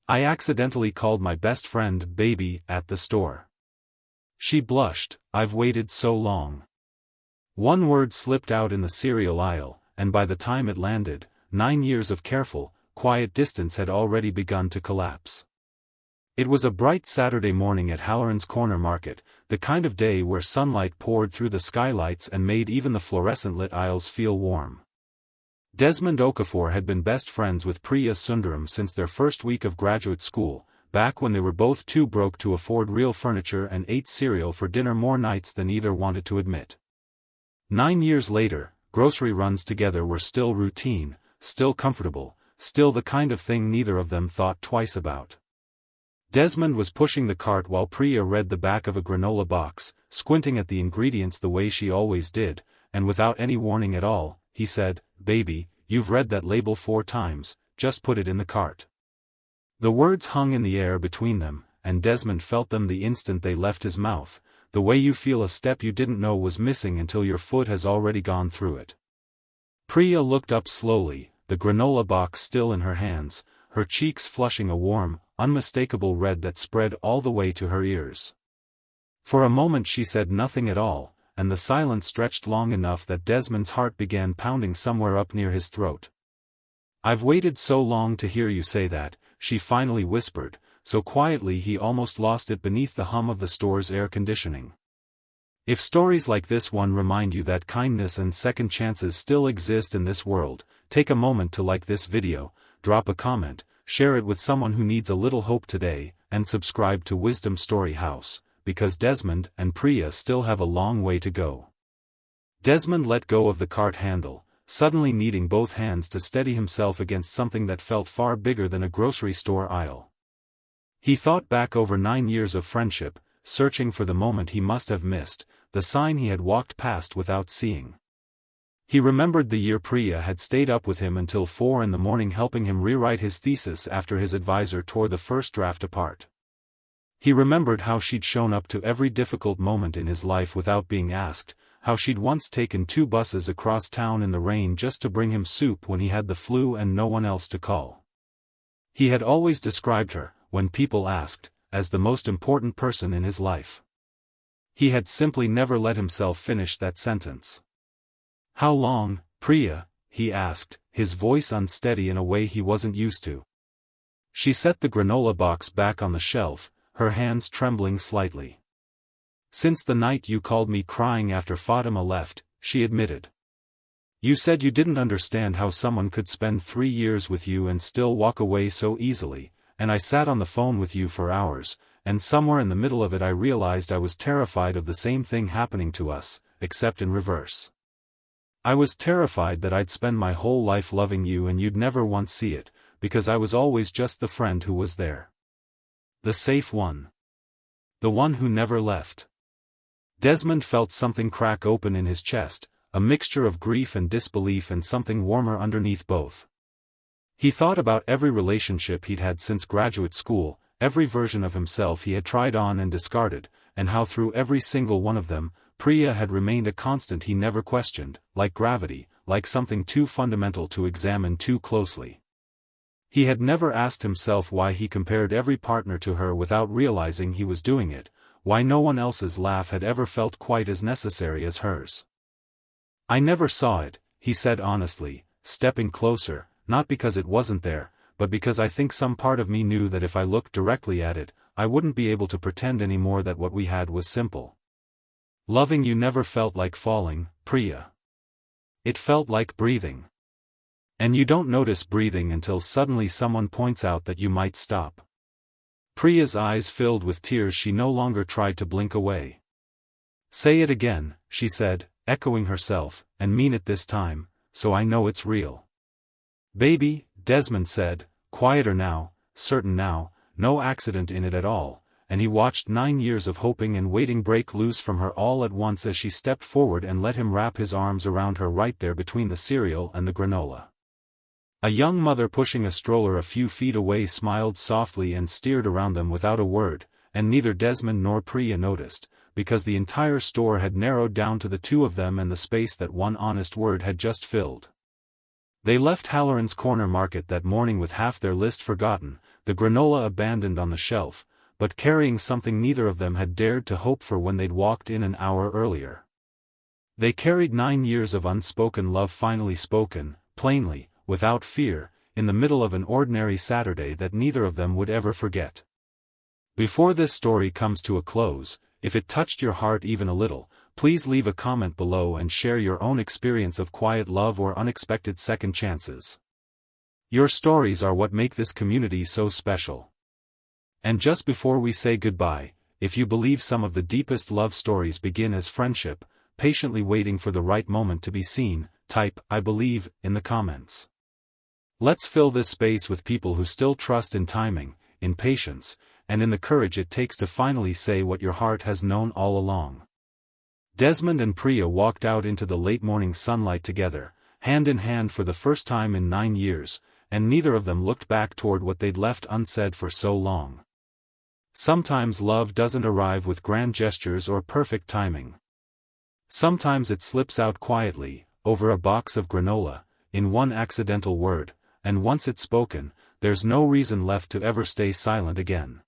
I accidentally called my best friend baby at the store. She blushed. I've waited so long. One word slipped out in the cereal aisle, and by the time it landed, 9 years of careful, quiet distance had already begun to collapse. It was a bright Saturday morning at Halloran's Corner Market, the kind of day where sunlight poured through the skylights and made even the fluorescent-lit aisles feel warm. Desmond Okafor had been best friends with Priya Sundaram since their first week of graduate school, back when they were both too broke to afford real furniture and ate cereal for dinner more nights than either wanted to admit. 9 years later, grocery runs together were still routine, still comfortable, still the kind of thing neither of them thought twice about. Desmond was pushing the cart while Priya read the back of a granola box, squinting at the ingredients the way she always did, and without any warning at all, he said, "Baby, you've read that label 4 times, just put it in the cart." The words hung in the air between them, and Desmond felt them the instant they left his mouth, the way you feel a step you didn't know was missing until your foot has already gone through it. Priya looked up slowly, the granola box still in her hands, her cheeks flushing a warm, unmistakable red that spread all the way to her ears. For a moment she said nothing at all, and the silence stretched long enough that Desmond's heart began pounding somewhere up near his throat. "I've waited so long to hear you say that," she finally whispered, so quietly he almost lost it beneath the hum of the store's air conditioning. If stories like this one remind you that kindness and second chances still exist in this world, take a moment to like this video, drop a comment, share it with someone who needs a little hope today, and subscribe to Wisdom Story House, because Desmond and Priya still have a long way to go. Desmond let go of the cart handle, suddenly needing both hands to steady himself against something that felt far bigger than a grocery store aisle. He thought back over 9 years of friendship, searching for the moment he must have missed, the sign he had walked past without seeing. He remembered the year Priya had stayed up with him until 4 in the morning helping him rewrite his thesis after his advisor tore the first draft apart. He remembered how she'd shown up to every difficult moment in his life without being asked, how she'd once taken 2 buses across town in the rain just to bring him soup when he had the flu and no one else to call. He had always described her, when people asked, as the most important person in his life. He had simply never let himself finish that sentence. "How long, Priya?" he asked, his voice unsteady in a way he wasn't used to. She set the granola box back on the shelf, her hands trembling slightly. "Since the night you called me crying after Fatima left," she admitted. "You said you didn't understand how someone could spend 3 years with you and still walk away so easily, and I sat on the phone with you for hours, and somewhere in the middle of it I realized I was terrified of the same thing happening to us, except in reverse. I was terrified that I'd spend my whole life loving you and you'd never once see it, because I was always just the friend who was there. The safe one. The one who never left." Desmond felt something crack open in his chest, a mixture of grief and disbelief and something warmer underneath both. He thought about every relationship he'd had since graduate school, every version of himself he had tried on and discarded, and how through every single one of them, Priya had remained a constant he never questioned, like gravity, like something too fundamental to examine too closely. He had never asked himself why he compared every partner to her without realizing he was doing it, why no one else's laugh had ever felt quite as necessary as hers. "I never saw it," he said honestly, stepping closer, "not because it wasn't there, but because I think some part of me knew that if I looked directly at it, I wouldn't be able to pretend anymore that what we had was simple. Loving you never felt like falling, Priya. It felt like breathing. And you don't notice breathing until suddenly someone points out that you might stop." Priya's eyes filled with tears. She no longer tried to blink away. "Say it again," she said, echoing herself, "and mean it this time, so I know it's real." "Baby," Desmond said, quieter now, certain now, no accident in it at all, and he watched 9 years of hoping and waiting break loose from her all at once as she stepped forward and let him wrap his arms around her right there between the cereal and the granola. A young mother pushing a stroller a few feet away smiled softly and steered around them without a word, and neither Desmond nor Priya noticed, because the entire store had narrowed down to the 2 of them and the space that one honest word had just filled. They left Halloran's Corner Market that morning with half their list forgotten, the granola abandoned on the shelf, but carrying something neither of them had dared to hope for when they'd walked in an hour earlier. They carried 9 years of unspoken love finally spoken, plainly, without fear, in the middle of an ordinary Saturday that neither of them would ever forget. Before this story comes to a close, if it touched your heart even a little, please leave a comment below and share your own experience of quiet love or unexpected second chances. Your stories are what make this community so special. And just before we say goodbye, if you believe some of the deepest love stories begin as friendship, patiently waiting for the right moment to be seen, type "I believe" in the comments. Let's fill this space with people who still trust in timing, in patience, and in the courage it takes to finally say what your heart has known all along. Desmond and Priya walked out into the late morning sunlight together, hand in hand for the first time in 9 years, and neither of them looked back toward what they'd left unsaid for so long. Sometimes love doesn't arrive with grand gestures or perfect timing. Sometimes it slips out quietly, over a box of granola, in one accidental word, and once it's spoken, there's no reason left to ever stay silent again.